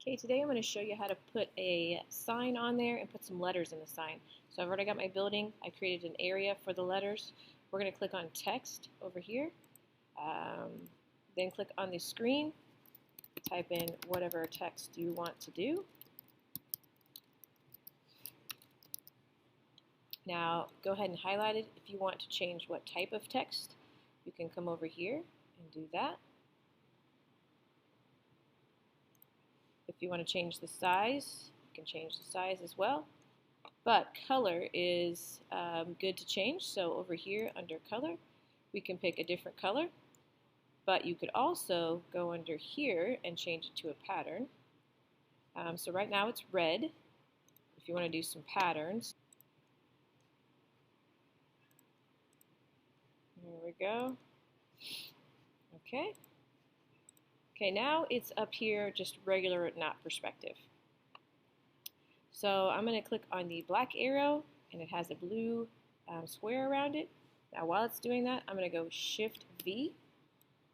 Okay, today I'm going to show you how to put a sign on there and put some letters in the sign. So I've already got my building. I created an area for the letters. We're going to click on text over here. Then click on the screen. Type in whatever text you want to do. Now go ahead and highlight it. If you want to change what type of text, you can come over here and do that. If you want to change the size, you can change the size as well. But color is good to change. So over here under color, we can pick a different color. But you could also go under here and change it to a pattern. So right now it's red. If you want to do some patterns. There we go. Okay. Okay, now it's up here, just regular, not perspective. So I'm going to click on the black arrow, and it has a blue square around it. Now while it's doing that, I'm going to go Shift V,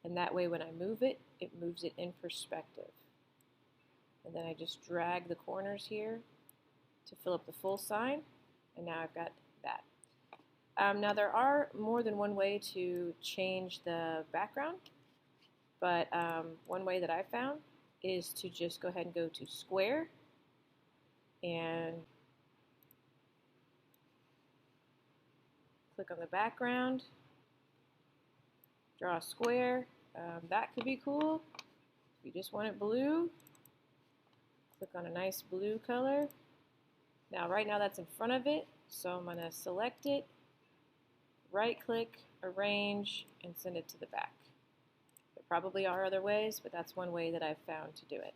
and that way when I move it, it moves it in perspective. And then I just drag the corners here to fill up the full sign, and now I've got that. Now there are more than one way to change the background. But one way that I found is to just go ahead and go to Square and click on the background, draw a square. That could be cool. If you just want it blue, click on a nice blue color. Now right now that's in front of it, so I'm going to select it, right click, arrange, and send it to the back. There probably are other ways, but that's one way that I've found to do it.